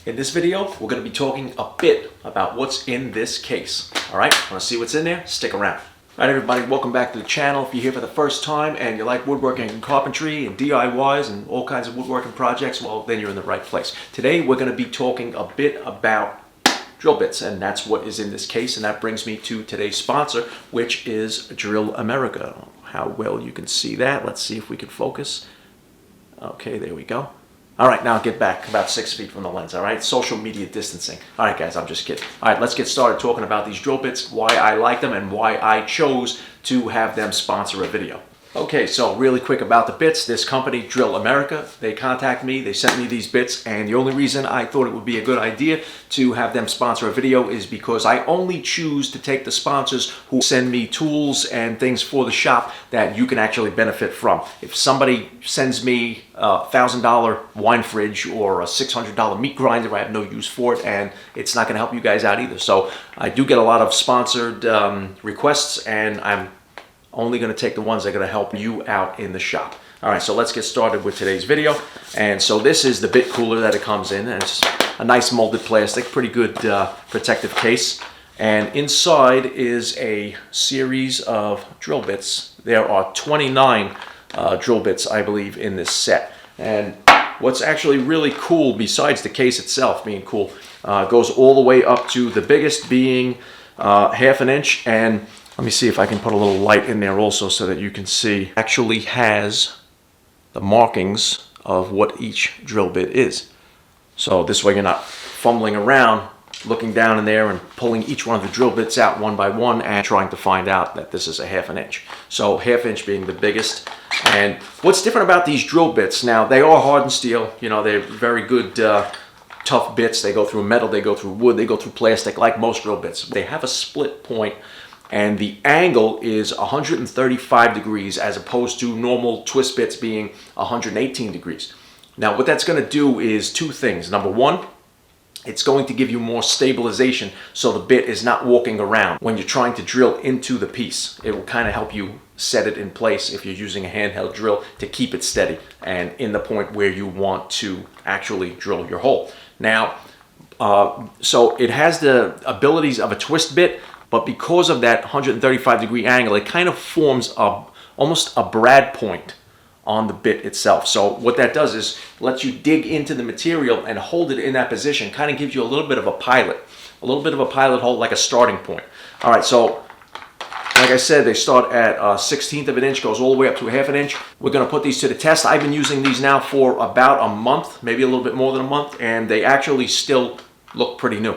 In this video, we're going to be talking a bit about what's in this case. All right, want to see what's in there? Stick around. All right, everybody, welcome back to the channel. If you're here for the first time and you like woodworking and carpentry and DIYs and all kinds of woodworking projects, well, then you're in the right place. Today, we're going to be talking a bit about drill bits, and that's what is in this case. And that brings me to today's sponsor, which is Drill America. How well you can see that. Let's see if we can focus. Okay, there we go. All right, now get back about 6 feet from the lens, all right? Social media distancing. All right, guys, I'm just kidding. All right, let's get started talking about these drill bits, why I like them, and why I chose to have them sponsor a video. Okay, so really quick about the bits. This company, Drill America, they contacted me, they sent me these bits, and the only reason I thought it would be a good idea to have them sponsor a video is because I only choose to take the sponsors who send me tools and things for the shop that you can actually benefit from. If somebody sends me a $1,000 wine fridge or a $600 meat grinder, I have no use for it, and it's not going to help you guys out either. So I do get a lot of sponsored requests, and I'm only going to take the ones that are going to help you out in the shop. All right, so let's get started with today's video. And so this is the bit cooler that it comes in, and it's a nice molded plastic, pretty good protective case. And inside is a series of drill bits. There are 29 drill bits, I believe, in this set. And what's actually really cool, besides the case itself being cool, goes all the way up to the biggest being 1/2 inch. And let me see if I can put a little light in there also so that you can see. Actually has the markings of what each drill bit is. So this way you're not fumbling around, looking down in there and pulling each one of the drill bits out one by one and trying to find out that this is a 1/2 inch. So 1/2 inch being the biggest. And what's different about these drill bits, now they are hardened steel, you know, they're very good tough bits. They go through metal, they go through wood, they go through plastic like most drill bits. They have a split point, and the angle is 135 degrees as opposed to normal twist bits being 118 degrees. Now what that's going to do is two things. Number one, it's going to give you more stabilization so the bit is not walking around when you're trying to drill into the piece. It will kind of help you set it in place if you're using a handheld drill to keep it steady and in the point where you want to actually drill your hole. Now, so it has the abilities of a twist bit, but because of that 135 degree angle, it kind of forms almost a brad point on the bit itself. So what that does is lets you dig into the material and hold it in that position. Kind of gives you a little bit of a pilot hole, like a starting point. All right, so like I said, they start at 1/16 of an inch, goes all the way up to 1/2 inch. We're going to put these to the test. I've been using these now for about a month, maybe a little bit more than a month, and they actually still look pretty new.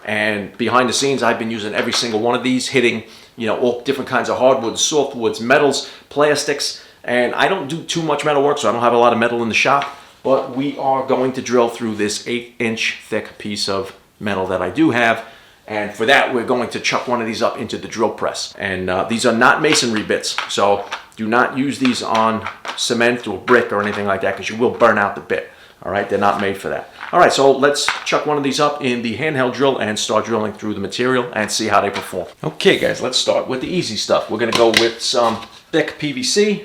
And behind the scenes, I've been using every single one of these, hitting, you know, all different kinds of hardwoods, softwoods, metals, plastics. And I don't do too much metal work, so I don't have a lot of metal in the shop. But we are going to drill through this 8-inch thick piece of metal that I do have. And for that, we're going to chuck one of these up into the drill press. And these are not masonry bits, so do not use these on cement or brick or anything like that, because you will burn out the bit. All right, they're not made for that. All right, so let's chuck one of these up in the handheld drill and start drilling through the material and see how they perform. Okay, guys, let's start with the easy stuff. We're going to go with some thick PVC.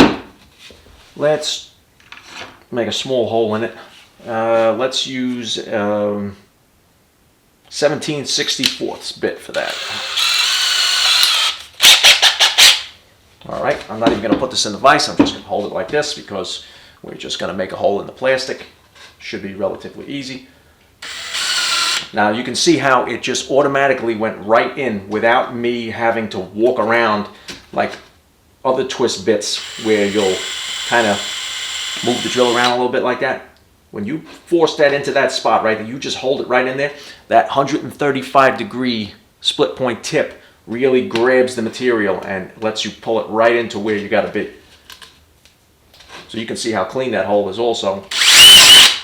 Let's make a small hole in it. Let's use 17/64 bit for that. All right, I'm not even going to put this in the vise. I'm just going to hold it like this because we're just going to make a hole in the plastic. Should be relatively easy. Now you can see how it just automatically went right in without me having to walk around like other twist bits where you'll kind of move the drill around a little bit like that. When you force that into that spot right there, you just hold it right in there, that 135 degree split point tip really grabs the material and lets you pull it right into where you got to be. So you can see how clean that hole is also.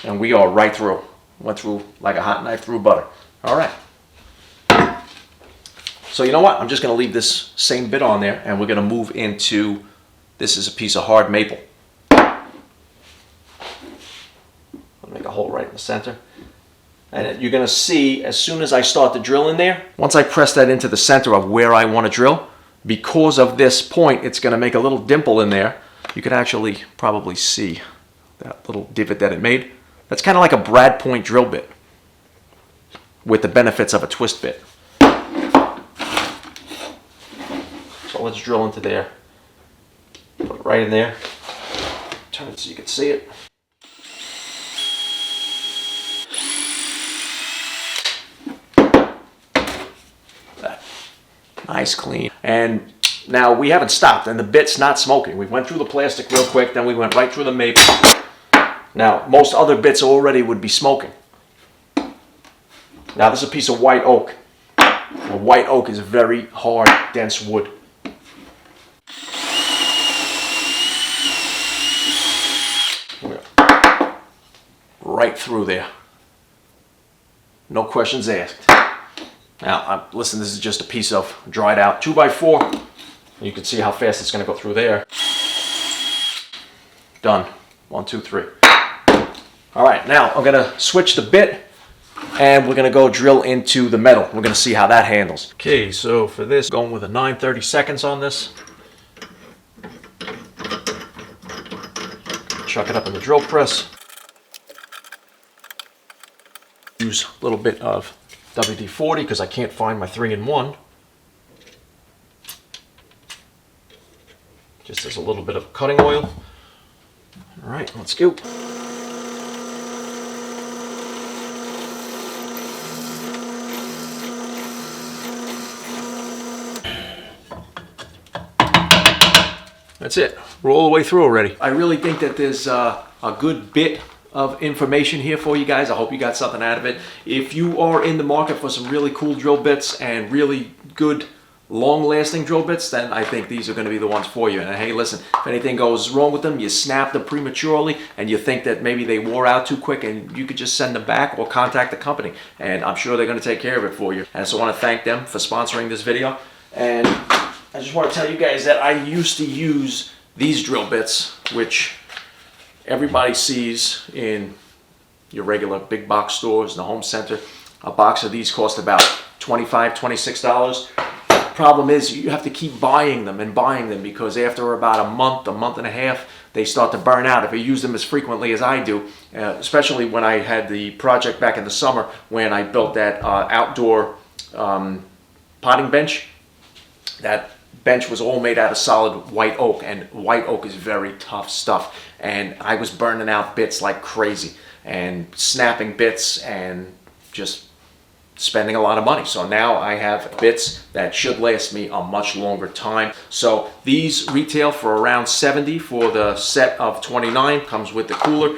And we are right through. Went through like a hot knife through butter. All right. So you know what? I'm just going to leave this same bit on there, and we're going to move into, this is a piece of hard maple. I'll make a hole right in the center. And you're going to see as soon as I start to drill in there, once I press that into the center of where I want to drill, because of this point, it's going to make a little dimple in there. You could actually probably see that little divot that it made. That's kind of like a brad point drill bit. with the benefits of a twist bit. So let's drill into there. Put it right in there. Turn it so you can see it. Nice, clean. And now we haven't stopped, and the bit's not smoking. We went through the plastic real quick, then we went right through the maple. Now, most other bits already would be smoking. Now, this is a piece of white oak. Now, white oak is a very hard, dense wood. Right through there. No questions asked. Now, listen, this is just a piece of dried out 2x4. You can see how fast it's going to go through there. Done. 1, 2, 3. All right, now I'm going to switch the bit and we're going to go drill into the metal. We're going to see how that handles. Okay, so for this, going with a 9/32 on this. Chuck it up in the drill press. Use a little bit of WD-40 because I can't find my 3-in-1. Just as a little bit of cutting oil. All right, let's go. That's it. We're all the way through already. I really think that there's a good bit of information here for you guys. I hope you got something out of it. If you are in the market for some really cool drill bits and really good long-lasting drill bits, then I think these are going to be the ones for you. And hey, listen, if anything goes wrong with them, you snap them prematurely and you think that maybe they wore out too quick, and you could just send them back or contact the company, and I'm sure they're going to take care of it for you. And so I want to thank them for sponsoring this video. And I just want to tell you guys that I used to use these drill bits, which everybody sees in your regular big box stores in the home center. A box of these cost about $25, $26. Problem is, you have to keep buying them and buying them, because after about a month and a half, they start to burn out if you use them as frequently as I do. Especially when I had the project back in the summer when I built that outdoor potting bench. That bench was all made out of solid white oak, and white oak is very tough stuff. And I was burning out bits like crazy and snapping bits and just spending a lot of money. So now I have bits that should last me a much longer time. So these retail for around $70 for the set of 29. Comes with the cooler.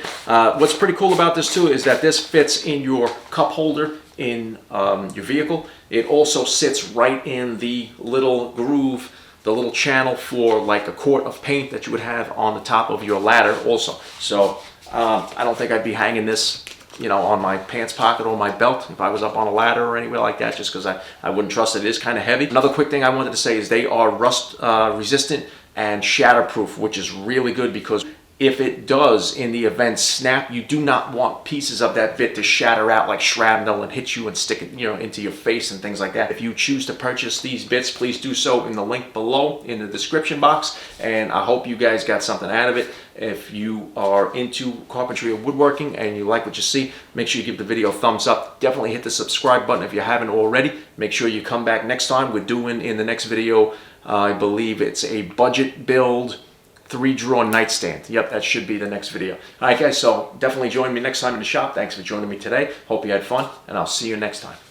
What's pretty cool about this too is that this fits in your cup holder in your vehicle. It also sits right in the little groove, the little channel for like a quart of paint that you would have on the top of your ladder also. So I don't think I'd be hanging this, you know, on my pants pocket or my belt if I was up on a ladder or anywhere like that, just because I wouldn't trust it. It is kind of heavy. Another quick thing I wanted to say is they are rust resistant and shatterproof, which is really good, because if it does in the event snap, you do not want pieces of that bit to shatter out like shrapnel and hit you and stick it, you know, into your face and things like that. If you choose to purchase these bits, please do so in the link below in the description box, and I hope you guys got something out of it. If you are into carpentry or woodworking and you like what you see, make sure you give the video a thumbs up. Definitely hit the subscribe button if you haven't already. Make sure you come back next time. We're doing in the next video, I believe it's a budget build 3-drawer nightstand. Yep, that should be the next video. All right, guys, so definitely join me next time in the shop. Thanks for joining me today. Hope you had fun, and I'll see you next time.